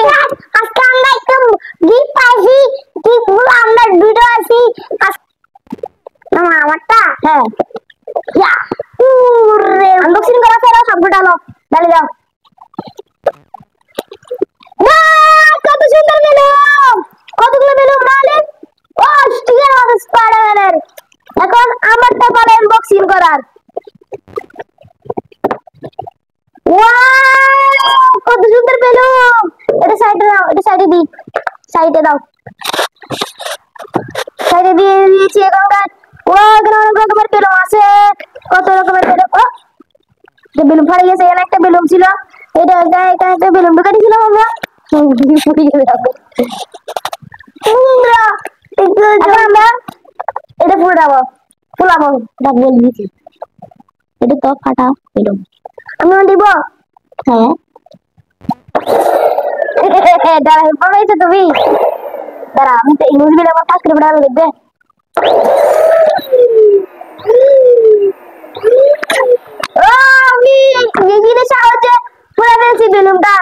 আজকে আজকে আমরা একটু গিফট পাইছি, গিফটগুলো আমরা দুটো আছি না আমারটা। হ্যাঁ ইয়া পুরে আনবক্সিং করা ফেলো সবটা লো ডালে দাও। কত সুন্দর বেলুন, কতগুলো বেলুন মালিক। ও স্টিকার আছে স্পাইডারম্যানের। এখন আমারটা পারে আনবক্সিং করার। ওয়াও কত সুন্দর বেলুন। এটা সাইডে দাও, এটা সাইডে দি, সাইডে দাও, সাইডে দিয়ে দিয়েছি। এখানকার ও এখানে অনেক রকমের বেলুন আছে, কত রকমের বেলুন। ও যে বেলুন ফাড়ে গেছে, এখানে একটা বেলুন ছিল, এটা এখানে একটা বেলুন ঢুকে দিয়েছিলাম আমরা। আমরা এটা ফুলাবো ফুলাবো ডাবল দিয়েছি। এটা তো ফাটা বেলুন আমি দিব। হ্যাঁ দাঁড়া পড়াইছো তুমি, দাঁড়া আমি তো ইংলিশ মিডিয়াম পাস করে পড়া লিখবে। আমি নিজের সাহায্যে পুরো ফেলছি বেলুনটা,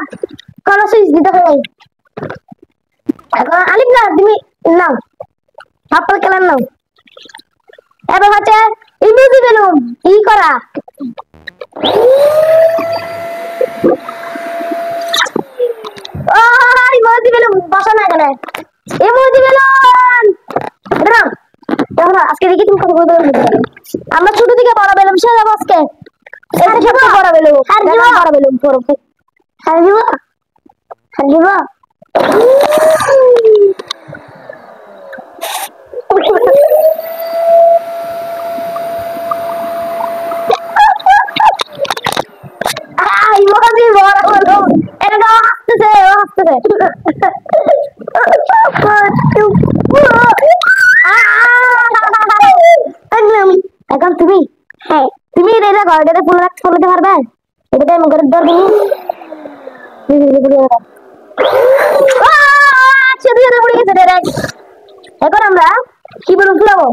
কোনো সুইচ দিতে হয়। এখন আলিফ না তুমি নাও পার্পল কালার নাও। এবার হচ্ছে ইমোজি বেলুন ই করা। ও ইমোজি বেলুন বসা না এখানে, ইমোজি বেলুন দাও। দেখো আজকে দেখি তুমি কত বড় বেলুন। আমরা ছোট থেকে বড় বেলুন সাজাবো আজকে। এটা সবচেয়ে বড় বেলুন, আর দিব বড় বেলুন পুরো আর দিব আর দিব। ইমোজি বড় বেলুন এটা দাও, হাসতেছে ও হাসতেছে। এখন তুমি, হ্যাঁ তুমি এটা ঘরটাতে ফুল রাখতে ফুলতে পারবে। এটা আমি ঘরের দর দিই এখন আমরা কি বেলুন ফুলাবো,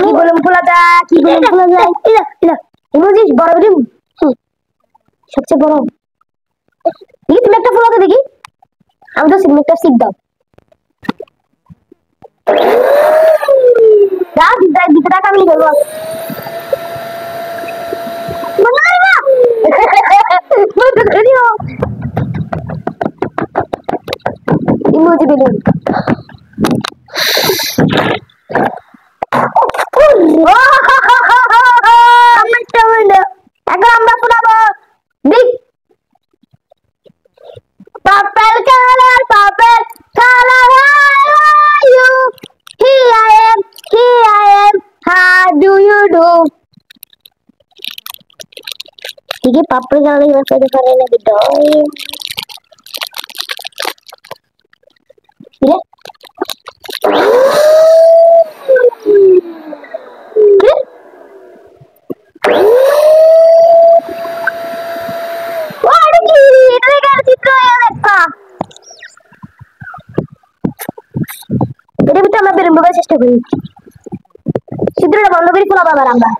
কি বেলুন ফুলা যায়, কি বেলুন ফুলা যায়। ইমোজি বড় বেলুন সবচেয়ে বড়। দেখি তুমি একটা ফুলাতে দেখি, আমি তো সিগনেটটা শিখ দাও। দাও দিতে টাকা আমি বলবো ইমোজি বেলুন। এখন আমরা ফুলাবো দিক purple color, purple color, how you? Here I am, how do you do? ठीक है purple color की वजह से करने लगी drawing। ये আমরা বেলুন ঢোকার চেষ্টা করি, ছিদ্রটা বন্ধ করে খোলা পাবার আমরা।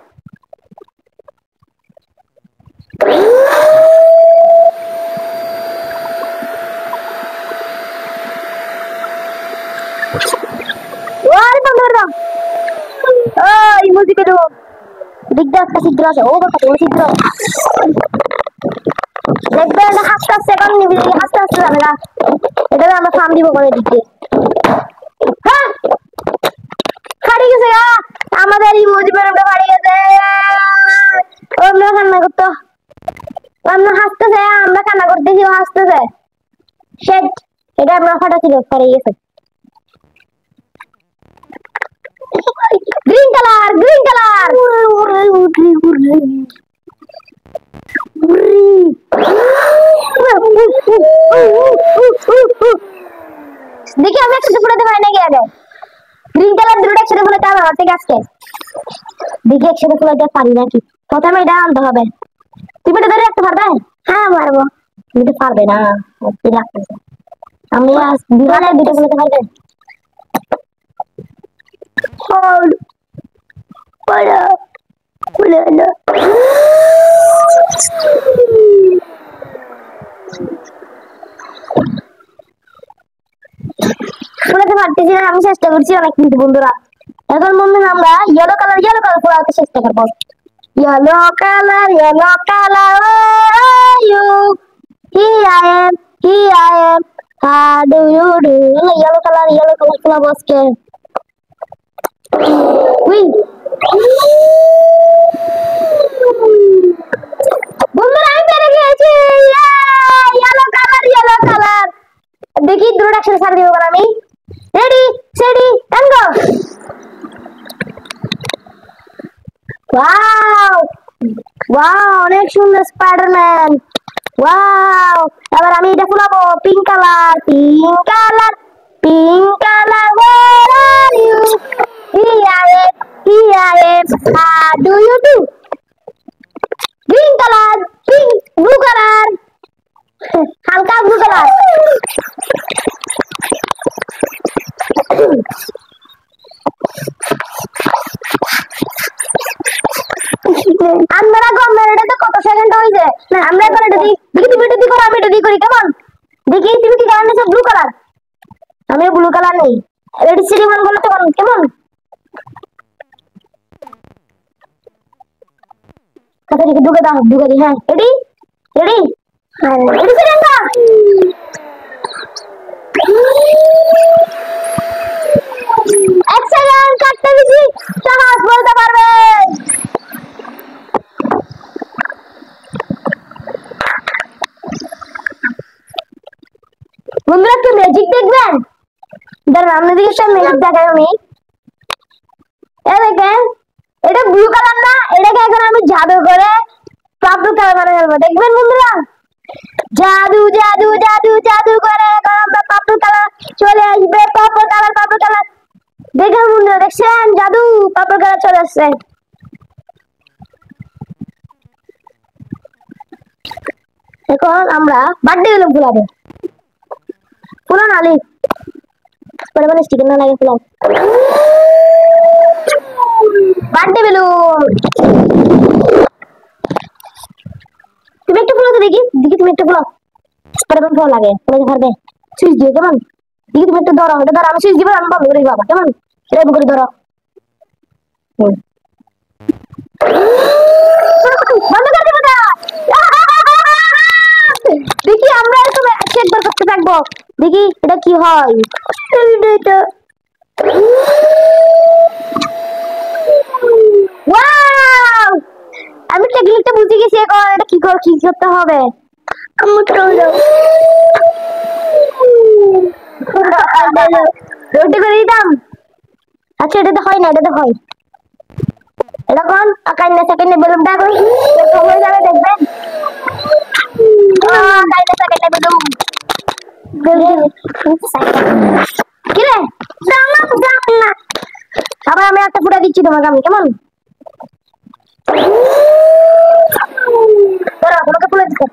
বন্ধ করে দাও। ইমোজি বেলুন দিকটা একটা ছিদ্র আছে, ও বাবা তোমার ছিদ্র দেখবে না, হাসতে হাসতে এখন হাসতে হাসতে যাবে না। এটা আমরা ফার্ম দিব করে দিতে। হ্যাঁ ফাড়ি গেছে আমাদের ইমোজি বেলুনটা ফাড়ি গেছে। আমরা কান্না করতো, আমরা হাসতেছে, আমরা কান্না করতেছি ও হাসতেছে। শেট এটা আমরা ফাটা ছিল ফাড়ি গেছে। গ্রিন কালার, গ্রিন কালার দেখি আমি একসাথে ফুটাতে পারি নাকি আগে। গ্রিন কালার দুটো একসাথে ফুটাতে হবে আমার থেকে আজকে। দেখি একসাথে ফুটাতে পারি নাকি। প্রথমে এটা আনতে হবে। তুমি এটা ধরে রাখতে পারবে? হ্যাঁ পারবো। তুমি তো পারবে না, রাখতেছে আমি দুটো ফুটাতে পারবে। para fulana ফুলাতে পারতেছি না, আমি চেষ্টা করছি অনেক কিন্তু বন্ধুরা। এখন বন্ধুরা আমরা ইয়েলো কালার ফুলাতে চেষ্টা করবো। Yellow colour you here I am how do you do yellow color ফুলাবো আজকে। উই বন্ধুরা আমি পেরে গিয়েছি, ইয়েলো কালার। দেখি দুটো একসাথে ছাড় দিব আমি। Ready steady and go. Wow wow অনেক সুন্দর স্পাইডারম্যান। ওয়াও এবার আমি এটা ফুলাবো pink colour where are you here I am how do you do green colour blue colour হালকা ব্লু কালার। আমরা গভর্নমেন্টে কত সেকেন্ড হইছে, আমরা এখন এটা দেখি তুমি এটা করো আমি এটা করি কেমন দেখি তুমি কি কালার নিছো ব্লু কালার, আমি ব্লু কালার নেই। রেডি সিটি মান বলো তখন কেমন কথা দেখি ঢুকে দি। হ্যাঁ রেডি হ্যাঁ রেডি সিটি না এক সেকেন্ড কাটতে দিছি, সাহস বলতে পারবে। বন্ধুরা কি ম্যাজিক দেখবেন, দাঁড়ান আপনাদের সামনে ম্যাজিক দেখাই আমি। এই দেখেন এটা ব্লু কালার না, এটাকে এখন আমি জাদু করে পার্পল কালার বানিয়ে ফেলবো। দেখবেন বন্ধুরা জাদু করে এখন আমরা পার্পল কালার চলে আসবে। পার্পল কালার দেখেন বন্ধুরা, দেখছেন জাদু পার্পল কালার চলে আসছে। এখন আমরা বার্থডে বেলুন ফুলাবো। ফুলান আলি পরে মানে স্টিকার না লাগে ফুলান বার্থডে বেলুন। তুমি একটু ফুলাতে দেখি তুমি একটু ফুলাও পরে ভালো লাগে পরে পারবে। সুইচ দিও কেমন দেখি তুমি একটু ধরো, এটা ধরো আমি সুইচ দিব আমি বন্ধ করে বাবা কেমন এটা করে ধরো বন্ধ করে দেবো না। দেখি আমরা একটু একবার করতে থাকবো, দেখি এটা কি হয়। ওয়াও আমি টেকনিকটা বুঝে গেছি, এখন এটা কি করতে হবে। রুটি করে দিতাম। আচ্ছা এটাতে হয় না, এটাতে হয়। এটা কোন কাইন্না সেকেন্ডে বেলুনটা কই সময় যাবে দেখবেন। কাইন্না সেকেন্ডে বেলুন কি রে না আবার আমি একটা ফুটা দিচ্ছি তোমাকে আমি কেমন তোমাকে ফুলে দিচ্ছি।